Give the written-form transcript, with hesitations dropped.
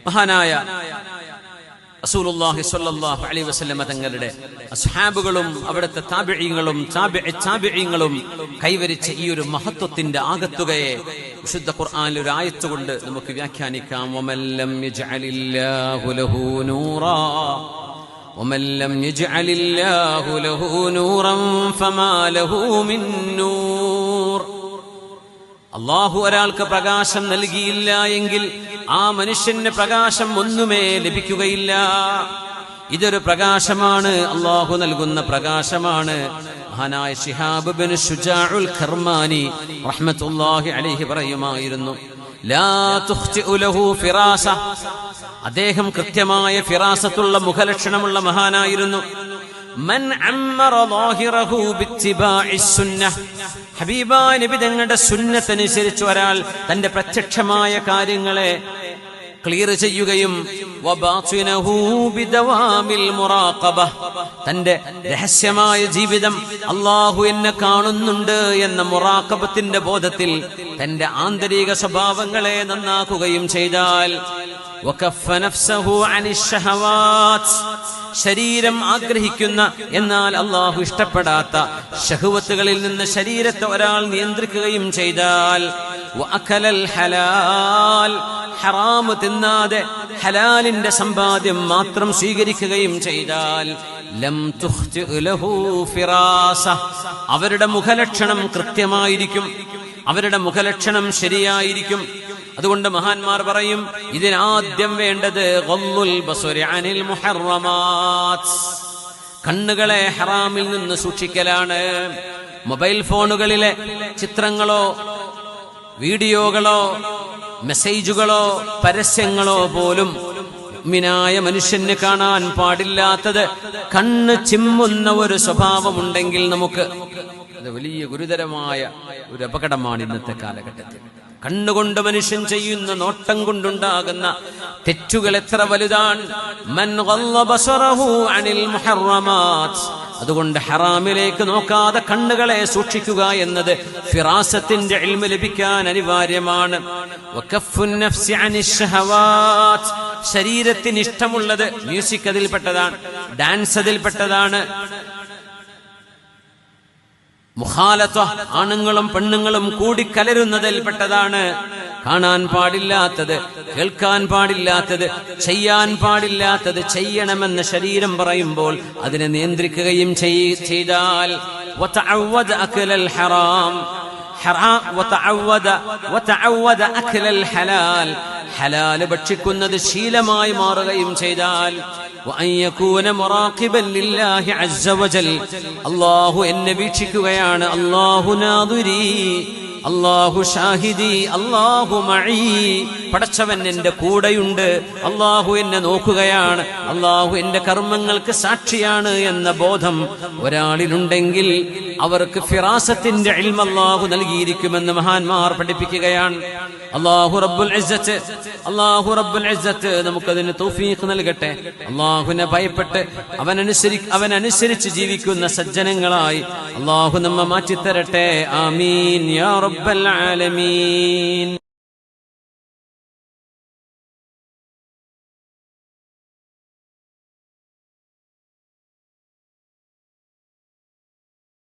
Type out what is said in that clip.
മഹാനായ റസൂലുള്ളാഹി സ്വല്ലല്ലാഹു അലൈഹി വസല്ലമ തങ്ങളുടെ അസ്ഹാബുകളും അവിടുത്തെ താബിഈങ്ങളും താബിഈങ്ങളും കൈവരിച്ച ഈ ഒരു മഹത്വത്തിന്റെ ആകത്തുകയെ വിശുദ്ധ ഖുർആനിലെ ഒരു ആയത്ത് കൊണ്ട് നമുക്ക് വ്യാഖ്യാനിക്കാം. വമല്ലം യജ്അലില്ലാഹു ലഹു നൂറാ വമല്ലം യജ്അലില്ലാഹു ലഹു നൂറൻ ഫമാ ലഹു മിൻ നൂർ. അല്ലാഹു ഒരാൾക്ക് പ്രകാശം നൽകിയില്ല എങ്കിൽ ആ മനുഷ്യന് പ്രകാശം ഒന്നുമേ ലഭിക്കുകയില്ല. ഇതൊരു പ്രകാശമാണ്, അല്ലാഹു നൽകുന്ന പ്രകാശമാണ്. മഹാനായ ശിഹാബ് ബിൻ ശുജാഉൽ ഖർമാനി റഹ്മത്തുള്ളാഹി അലൈഹി പറയുമായിരുന്നു, ലാ തുഖ്തിഉ ലഹു ഫിറാസ. അദ്ദേഹം കൃത്യമായ ഫിറാസത്തുള്ള മുഖലക്ഷണമുള്ള മഹാനായിരുന്നു. മൻ അമ്മറ ളാഹിറഹു ബിത്തിബാഇസ് സുന്നഹ്. ഹബീബായ നബി തങ്ങളുടെ സുന്നത്തനുസരിച്ച് ഒരാൾ തന്റെ പ്രത്യക്ഷമായ കാര്യങ്ങളെ ക്ലിയർ ചെയ്യുകയും വബാതിനഹു ബിദവാമിൽ മുറാഖബ, തന്റെ രഹസ്യമായ ജീവിതം അല്ലാഹു എന്നെ കാണുന്നുണ്ട് എന്ന മുറാഖബത്തിന്റെ ബോധത്തിൽ തന്റെ ആന്തരിക സ്വഭാവങ്ങളെ നന്നാക്കുകയും ചെയ്താൽ വകഫ നഫ്സഹു അനിശ് ശഹവാത്ത്, ശരീരം ആഗ്രഹിക്കുന്ന എന്നാൽ അല്ലാഹു ഇഷ്ടപ്പെടാത്ത ശഹവത്തുകളിൽ നിന്ന് ശരീരത്തെ ഒരാൾ നിയന്ത്രിക്കുകയും ചെയ്താൽ വഅകലൽ ഹലാൽ, ഹറാം തിന്നാതെ ഹലാലിന്റെ സമ്പാദ്യം മാത്രം സ്വീകരിക്കുകയും ചെയ്താൽ ലം തുഖ്തി ലഹു ഫിറാസ, അവരുടെ മുഖലക്ഷണം കൃത്യമായിരിക്കും, അവരുടെ മുഖലക്ഷണം ശരിയായിരിക്കും. അതുകൊണ്ട് മഹാന്മാർ പറയും, ഇതിനാദ്യം വേണ്ടത് ഗള്ളുൽ ബസ്വരി അനിൽ മുഹറമാത്ത്, കണ്ണുകളെ ഹറാമിൽ നിന്ന് സൂക്ഷിക്കലാണ്. മൊബൈൽ ഫോണുകളിലെ ചിത്രങ്ങളോ വീഡിയോകളോ മെസ്സേജുകളോ പരസ്യങ്ങളോ പോലും മുഅ്മിനായ മനുഷ്യന് കാണാൻ പാടില്ലാത്തത് കണ്ണ് ചിമ്മുന്ന ഒരു സ്വഭാവമുണ്ടെങ്കിൽ നമുക്ക് അത് വലിയ ഗുരുതരമായ ഒരു അപകടമാണ് ഇന്നത്തെ കാലഘട്ടത്തിൽ. കണ്ണുകൊണ്ട് മനുഷ്യൻ ചെയ്യുന്ന നോട്ടം കൊണ്ടുണ്ടാകുന്ന തെറ്റുകൾ എത്ര വലുതാണ്. മൻ ഗല്ല ബസറഹു അനിൽ മുഹറമാത്ത്, അതുകൊണ്ട് ഹറാമിലേക്ക് നോക്കാതെ കണ്ണുകളെ സൂക്ഷിക്കുക എന്നത് ഫിറാസത്തിന്റെ ഇൽമ് ലഭിക്കാൻ അനിവാര്യമാണ്. വകഫുൻ നഫ്സി അനിശ് ശഹവാത്ത്, ശരീരത്തിന് ഇഷ്ടമുള്ളത് മ്യൂസിക് അതിൽപ്പെട്ടതാണ്, ഡാൻസ് അതിൽപ്പെട്ടതാണ്. മുഖാലത്വ, ആണുങ്ങളും പെണ്ണുങ്ങളും കൂടിക്കലരുന്നതിൽപ്പെട്ടതാണ്. കാണാൻ പാടില്ലാത്തത്, കേൾക്കാൻ പാടില്ലാത്തത്, ചെയ്യാൻ പാടില്ലാത്തത് ചെയ്യണമെന്ന് ശരീരം പറയുമ്പോൾ അതിനെ നിയന്ത്രിക്കുകയും ചെയ്താൽ വതഅവദ അക്ലൽ ഹറാം, വതഅവദ അക്ലൽ ഹലാൽ, ഹലാൽ ഭക്ഷിക്കുന്നത് ശീലമായി മാറുകയും ചെയ്താൽ വഅൻ യകൂന മുറാഖിബൻ ലില്ലാഹി അസ്സ വജൽ, അല്ലാഹു എന്നെ വീക്ഷിക്കുകയാണ്, അല്ലാഹു നാദിരി, അല്ലാഹു ഷാഹിദി, അല്ലാഹു മഈ, പടച്ചവൻ എന്റെ കൂടെയുണ്ട്, അല്ലാഹു എന്നെ നോക്കുകയാണ്, അല്ലാഹു എന്റെ കർമ്മങ്ങൾക്ക് സാക്ഷിയാണ് എന്ന ബോധം ഒരാളിലുണ്ടെങ്കിൽ അവർക്ക് ഫിറാസത്തിന്റെ ഇൽമ് അല്ലാഹു നൽകിയിരിക്കുമെന്ന് മഹാന്മാർ പഠിപ്പിക്കുകയാണ്. അല്ലാഹു റബ്ബുൽ ഇസ്സത്ത് നമുക്കതിന് തൗഫീഖ് നൽകട്ടെ. അല്ലാഹുവിനെ ഭയപ്പെട്ട് അവനനുസരിച്ച് ജീവിക്കുന്ന സജ്ജനങ്ങളായി അല്ലാഹു നമ്മെ മാറ്റിത്തരട്ടെ. ആമീൻ യാ റബ്ബൽ ആലമീൻ.